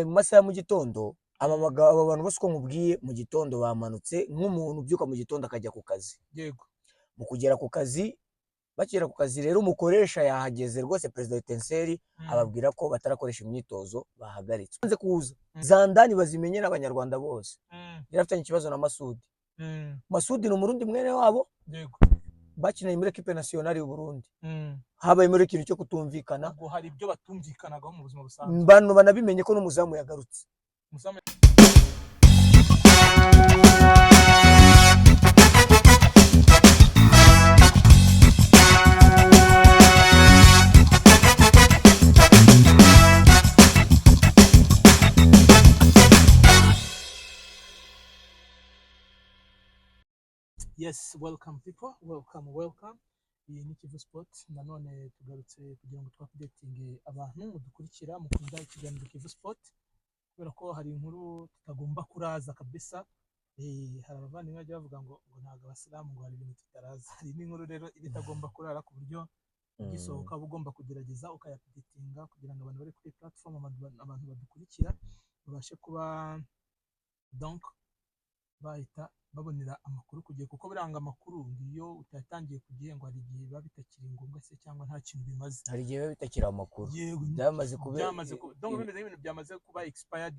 mu masaha mu gitondo aba bantu bose uko nkubwiye mu gitondo bamanutse nk'umuntu ubyuka mu gitondo akajya ku kazi. Yego. Mu kugera ku kazi, bakira ku kazi rero umukoresha yahageze rwose Perezida Etincelle ababwira ko batarakoresha imyitozo bahagaritswe. Nze kuza Zandani bazimenye n'abanyarwanda bose. Yarafitanye ikibazo na Masudi. Masudi ni umurundi mwene wabo. Yego. Bakinanye muri equipe nationale y'u Burundi. Habaye muri ikintu cyo kutumvikana. Ubwo hari ibyo batumvikanagaho mu buzima busanzwe. Bantu banabimenye ko n'umuzamu yagarutse. Muzamu Yes, welcome people, welcome. Iyi ni Kivu Sport, nanone tugarutse kugira ngo twapdating abantu mudukurikira mukunda ikiganiro Kivu Sport, kubera ko hari inkuru tutagomba kuraza kabisa. Hari abavandimwe bajya bavuga ngo ntago abasilamu ngo hari ibintu tutaraza. Hari n'inkuru rero ibitagomba kurara ku buryo gisohoka ugomba kugerageza ukayapdatinga kugira ngo abantu bari kuri platform abantu badukurikira babashe kuba donc bahita babonera amakuru kugiye, kuko biranga amakuru iyo utatangiye kugiye ngo hari igihe biba bitakiri ngombwa se cyangwa nta kintu bimaze. Hari igihe biba bitakira amakuru. Byamaze donc bimeze ibintu byamaze kuba expired,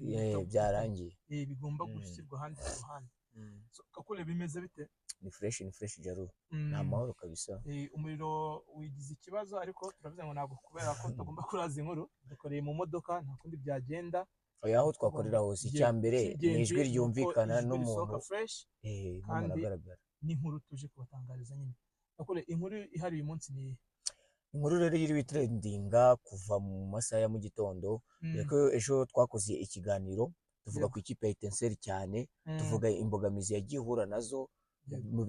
byarangiye. Bigomba gushyirwa handi ku ruhande. So kakule bimeze bite? Ni fresh Jaru. Nta mahoro kabisa. Umuriro wigize ikibazo, ariko turavuze ngo ntabwo kubera ko tugomba kuraza inkuru dukoreye mu modoka nta kundi byagenda. Aho twakorera hose icyambere ni ijwi ryumvikana n'umuntu kandi n'inkuru tuje kubatangariza nyine. Akole inkuru ihari uyu munsi ni inkuru rero iri trendinga kuva mu masaha ya mu gitondo. Reko ejo twakoze ikiganiro tuvuga ku ikipe ya Etincelle cyane, tuvuga imbogamizi yagiye ihura nazo mu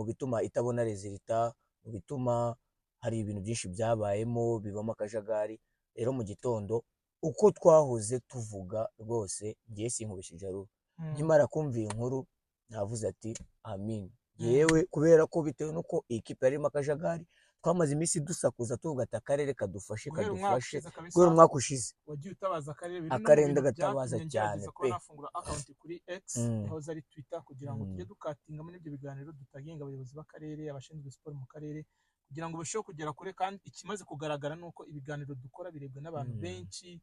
bituma itabona resultat, mu bituma hari ibintu byinshi byabayemo bibamo akajagari. Rero mu gitondo uko twahoze tuvuga rwose ngiye sinkubishije Jaru, nkimara kumva inkuru navuze ati amin. Yewe kubera ko bitewe nuko ikipe yarimo akajagari twamaze iminsi dusakuza tuvuga ati akarere kadufashe kubera umwaka ushize wagiye utabaza akarere, akarenda gatabaza cyane pe. Nafungura account kuri X yahoze ari Twitter kugira ngo tujye dukatinga muri ibyo biganiro dutagenga abayobozi b'akarere, abashinzwe sport mu karere, kugira ngo bishoboke kugera kure. Kandi ikimaze kugaragara nuko ibiganiro dukora birebwa n'abantu benshi,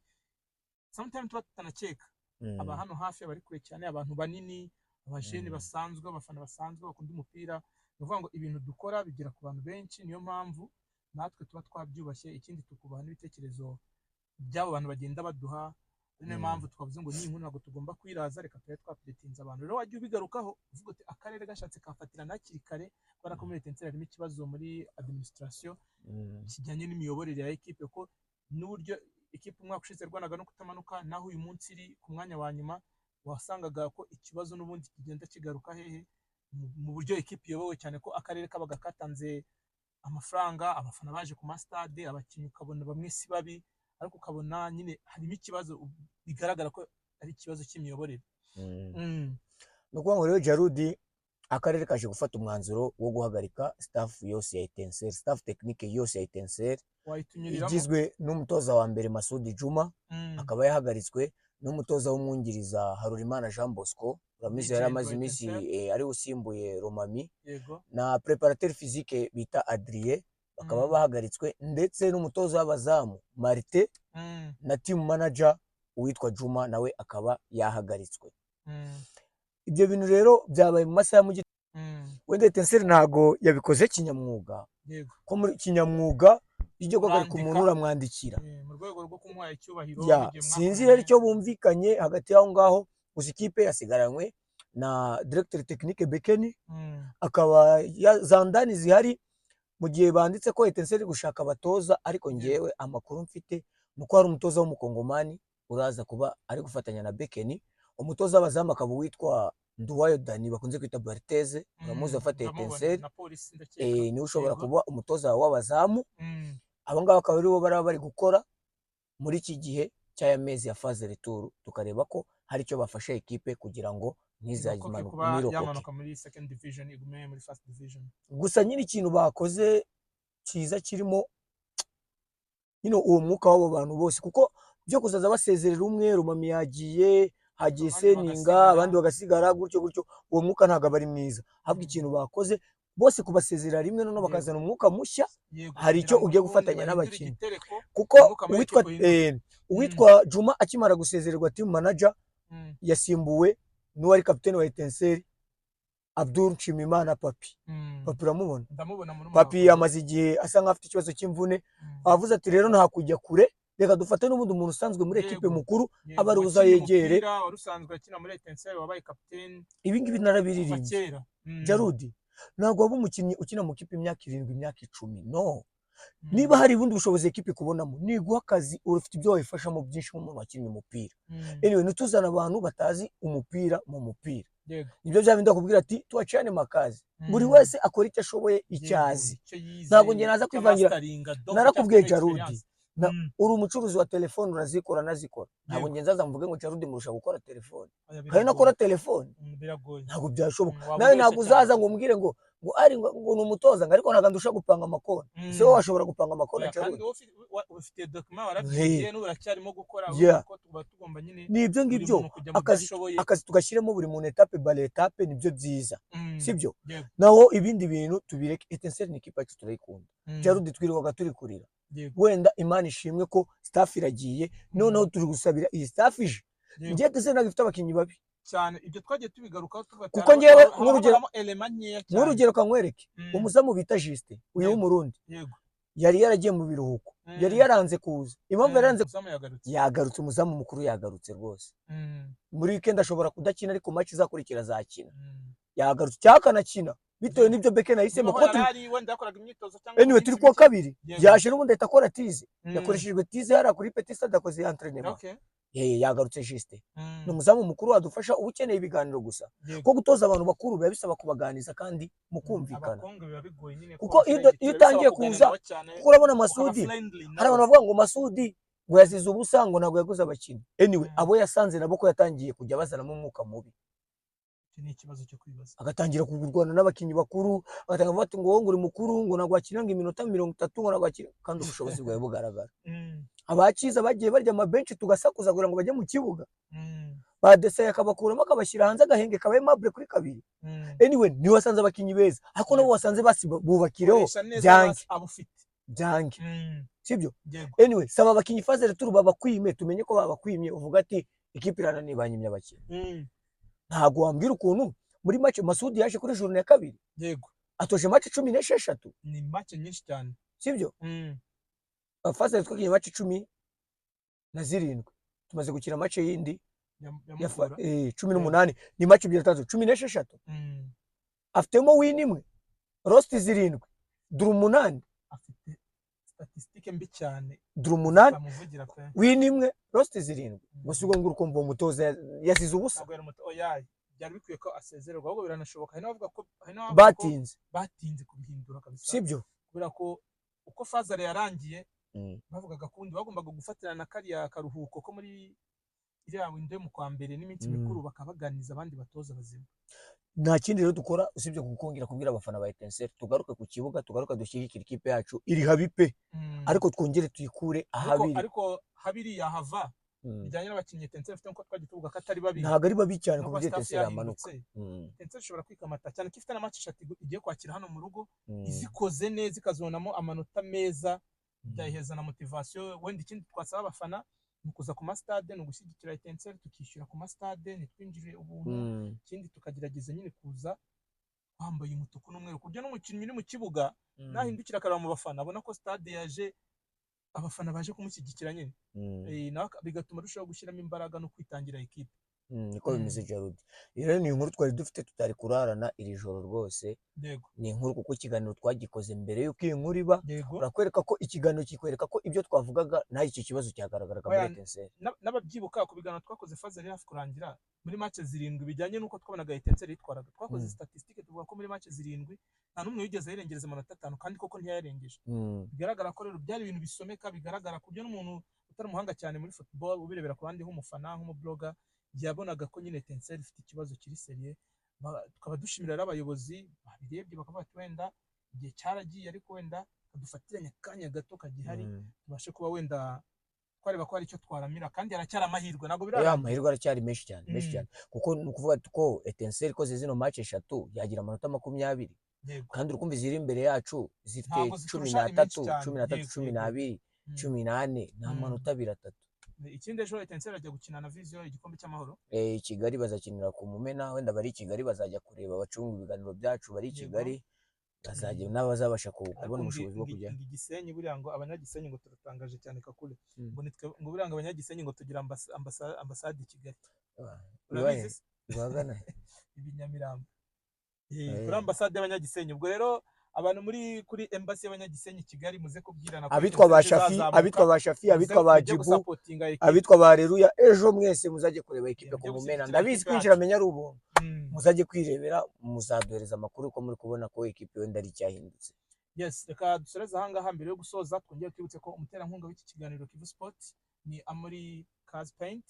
sometimes tuba tutanakeka aba hano hafi abari kure cyane, abantu banini, abajene basanzwe, abafana basanzwe bakunda umupira. Nuvuga ngo ibintu dukora bigera ku bantu benshi, niyo mpamvu natwe tuba twabyubashye. Ikindi tukubaha n'ibitekerezo by'abo bantu bagenda baduha, niyo mpamvu twavuze ngo ni inkuru ntabwo tugomba kwiraza, reka tujye twapdatinza abantu. Rero wajya ubigarukaho uvuga ati akarere gashatse kafatira nakiri kare, kubera ko muri Etincelle harimo ikibazo muri administration kijyanye n'imiyoborere ya equipe, ko n'uburyo equipe umwaka ushize rwanaga no kutamanuka, naho uyu munsi iri ku mwanya wa nyuma, wasangaga ko ikibazo n'ubundi kigenda kigaruka hehe mu buryo equipe iyobowe, cyane ko akarere kabaga katanze amafaranga, abafana baje ku mastade, abakinnyi ukabona bamwe si babi, ariko ukabona nyine harimo ikibazo bigaragara ko ari ikibazo cy'imiyoborere. Nukuvuga ngo rero Jarudi, akarere kaje gufata umwanzuro wo guhagarika staff yose ya Etincelle, staff technique yose ya Etincelle igizwe n'umutoza wa mbere Masudi Juma, akaba yahagaritswe n'umutoza w'umwungiriza Harurimana Jean Bosco, uramize yari amaze iminsi ari usimbuye Romami, na préparateur physique bita Adrien bakaba bahagaritswe, ndetse n'umutoza w'abazamu Martin na team manager uwitwa Juma nawe akaba yahagaritswe. Ibyo bintu rero byabaye mu masaha mu wenda Etincelle ntago yabikoze kinyamwuga, ko muri kinyamwuga iryo guhagarika umuntu uramwandikira mu rwego rwo kumuha icyubahiro. Sinzi rero icyo bumvikanye hagati y'aho ngaho, gusa ikipe yasigaranywe na directeur technique Bekeni, akaba Zandani zihari mu gihe banditse ko Etincelle gushaka abatoza, ariko ngewe amakuru mfite nuko hari umutoza w'umukongomani uraza kuba ari gufatanya na Bekeni. Umutoza w'abazamu akaba witwa Nduwayo Dani bakunze kwita Barteze, uramuzi afata Etincelle, niwe ushobora kuba umutoza w'abazamu. Abo ngabo akaba aribo bari gukora muri iki gihe cy'aya mezi ya phase retour, tukareba ko hari icyo bafasha equipe kugira ngo ntizamanuka muri second division igume muri first division. Gusa nyine ikintu bakoze cyiza kirimo uwo mwuka w'abo bantu bose, kuko byo kuzaza basezerera umwe Rumami yagiye hagiye Seninga abandi bagasigara gutyo uwo mwuka ntago bari mwiza ahubwo ikintu bakoze bose kubasezerera rimwe none bakazana umwuka mushya hari icyo ugiye gufatanya n'abakinnyi kuko uwitwa Juma akimara gusezererwa team manager yasimbuwe n'uwari kapiteni wa Etincelle Abdul Nshimimana Papi uramubona Papi amaze igihe asa nk'afite ikibazo cy'imvune avuze ati rero nta kujya kure reka dufate n'ubundi umuntu usanzwe muri ekipe mukuru aba ruza yegere warusanzwe akina muri Etincelle wabaye kapiteni ibi ngibi narabiririmye Jarudi ntabwo waba umukinnyi ukina mu kipe imyaka 7 imyaka 10 no niba hari ubundi bushobozi ekipe kubonamo niguha akazi urufite ibyo wayifashamo byinshi nk'umuntu wakinnye umupira anyway nituzana abantu batazi umupira mu mupira nibyo bya bindi akubwira ati tuacane makazi buri wese akora icyo ashoboye icyazi ntabwo nge naza kwivangira narakubwiye Jarudi uri umucuruzi wa telefone urazikora nazikora ntabwo nge nzaza mvuge ngo Jarudi murusha gukora telefone kandi nakora telefone ntabwo byashoboka nawe ntabwo uzaza ngo umbwire ngo ari ngo numutoza ariko ntabwo ndusha gupanga amakona se wowe washobora gupanga amakona Jarudi ufite document warabyigiye n'uracyarimo gukora ko tuba tugomba nyine nibyo ngibyo akazi tugashyiremo buri muntu etape bale etape nibyo byiza sibyo naho ibindi bintu tubireke Etincelle ni ikipe yacu turayikunda Jarudi twirirwaga turi kurira wenda Imana ishimwe ko staff iragiye noneho turi gusabira iyi staff ije ngiye Etincelle ntabwo ifite abakinnyi babi cyane ibyo twagiye tubigarukaho kuko ngewe nk'urugero kankwereke umuzamu bita Justin uyu w'umurundi yari yaragiye mu biruhuko yari yaranze kuza impamvu yaranze yagarutse umuzamu mukuru yagarutse rwose muri weekend ashobora kudakina ariko match izakurikira azakina yagarutse cyakanakina bitewe n'ibyo Beke nahisemo ko anyway turi kuwa kabiri yaje n'ubundi ahita akora tize yakoreshejwe tize hariya kuri Petit Stade akoze entraînement yagarutse Justin ni umuzamu mukuru wadufasha uba ukeneye ibiganiro gusa ko gutoza abantu bakuru biba bisaba kubaganiza kandi mukumvikana kuko iyo utangiye kuza kuko urabona Masudi hari abantu bavuga ngo Masudi ngo yazize ubusa ngo ntabwo yaguze abakinnyi anyway abo yasanze nabo ko yatangiye kujya bazanamo umwuka mubi ni ikibazo cyo kwibaza agatangira kugurwana n'abakinnyi bakuru agatanga bati ngo wowe uri mukuru ngo nagwa kinanga iminota 30 ngo nagwa kandi ubushobozi bwawe bugaragara abakiza bagiye barya amabenchi tugasakuza kugira ngo bajye mu kibuga badeseye akabakuramo akabashyira hanze agahenge kabaye mable kuri kabiri anyway ni wasanze abakinnyi beza ariko nabo wasanze bubakireho byange sibyo anyway saba abakinnyi fazere turu babakwime tumenye ko babakwimye uvuga ati ikipe irananibanyimye abakinnyi ntabwo wambwira ukuntu muri match Masudi yaje kuri journée ya kabiri yego atoje match 16 ni match nyinshi cyane sibyo afase twakiye match 17 tumaze gukina match yindi ya 18 ni match 16 afitemo win imwe rost 7 duru 8 afite statistique mbi cyane duru 8 win imwe rost 7 gusigo ngo urukumva umutoza yasize ubusa byari bikwiye ko asezererwa ahubwo biranashoboka hari n'abavuga ko batinze kubihindura kabisa sibyo kubera ko uko fazare yarangiye bavugaga kundi bagombaga gufatirana kariya karuhuko ko muri iriya winde mu kwa mbere n'iminsi mikuru bakabaganiza abandi batoza bazima nta kindi rero dukora usibye kukongera kubwira abafana ba Etincelle tugaruke ku kibuga tugaruka dushyigikira ikipe yacu iri habipe ariko twongere tuyikure ahabiri ariko habiri yahava bijyanye n'abakinnyi Etincelle ifite nko twagiye tuvuga ko atari babi ntabwo ari babi cyane ku Etincelle amanuka Etincelle ishobora kwikamata cyane ko ifite na match 3 igiye kwakira hano mu rugo izikoze neza ikazonamo amanota meza byaheza na motivation wenda ikindi twasaba abafana nukuza ku stade no gushyigikira Etincelle tukishyura ku stade nitwinjire ubuntu ikindi tukagerageza nyine kuza twambaye umutuku n'umweru kurya n'umukinnyi uri mu kibuga nahindukira akaraba mu bafana abona ko stade yaje abafana baje kumushyigikira nyine bigatuma rushaho gushyiramo imbaraga no kwitangira ekipe niko bimeze Jarudi rero ni inkuru twari dufite tutari kurarana iri joro rwose ni inkuru kuko ikiganiro twagikoze mbere yuko iyi nkuru iba urakwereka ko ikiganiro kikwereka ko ibyo twavugaga nta icyo kibazo cyagaragaraga muri Etincelle n'ababyibuka ku biganiro twakoze faze hafi kurangira muri match 7 bijyanye nuko twabonaga Etincelle yitwaraga twakoze statistique tuvuga ko muri match 7 nta numwe yigeze yirengereza amanota 5 kandi koko ntiyarengeje bigaragara ko rero byari ibintu bisomeka bigaragara ku byo n'umuntu utari umuhanga cyane muri football ubirebera ku bandi nk'umufana nk'umubloga yabonaga ko nyine Etincelle ifite ikibazo kiri seriye tukaba dushimira abayobozi babirebye bakavuga ati wenda igihe cyaragiye ariko wenda kadufatiranya kanya gato kagihari tubashe kuba wenda twareba ko hari icyo twaramira kandi haracyari amahirwe ntabwo ya birarangira amahirwe aracyari menshi cyane kuko ni ukuvuga ko Etincelle ikoze zino match 3 yagira amanota 20 kandi urukumva ziri imbere yacu zifite 13 12 18 nta manota abiri atatu. Ikindi ejo Etincelle ajya gukina na Vision igikombe cy'amahoro Kigali bazakinira ku Mumena, wenda bari Kigali bazajya kureba abacunga ibiganiro byacu bari Kigali, bazajya n'abazabasha kubona ubushobozi bwo kujya Gisenyi. Buriya ngo abanyagisenyi ngo turatangaje cyane kakule ngo buriya ngo abanyagisenyi ngo tugira ambasade i Kigali, urabizi ibagana ibinyamirambo kuri ambasade y'abanyagisenyi. Ubwo rero abantu muri kuri embassy y'abanyagisenyi Kigali muze kubwirana abitwa ba Shafi, abitwa ba Jibu, abitwa ba Reruya, ejo mwese muzajye kureba ekipe ku Mumena. Ndabizi kwinjira menya ari ubuntu, muzajye kwirebera, muzaduhereza amakuru ko muri kubona ko ekipe wenda ari cyahindutse. Yes, reka dusoreze aha ngaha mbere yo gusoza twongeye twibutse ko umuterankunga w'iki kiganiro Kivu Sport ni Amuri Cars Paint,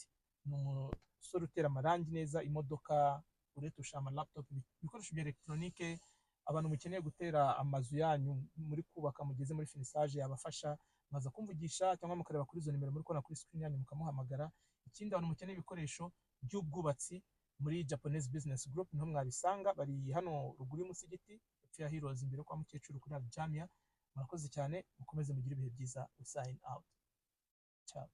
ni umusore utera amarangi neza imodoka, uretusha ama laptop, ibikoresho bya electronique. Abantu mukeneye gutera amazu yanyu muri kubaka mugeze muri finissage yabafasha, maza kumvugisha cyangwa mukareba kuri izo nimero muri kona kuri screen yanyu mukamuhamagara. Ikindi abantu mukeneye ibikoresho by'ubwubatsi muri Japanese Business Group niho mwabisanga, bari hano ruguru y'umusigiti ya Heroes imbere kwa mukecuru kuri Jamia. Murakoze cyane, mukomeze mugire ibihe byiza. Sign out. Ciao.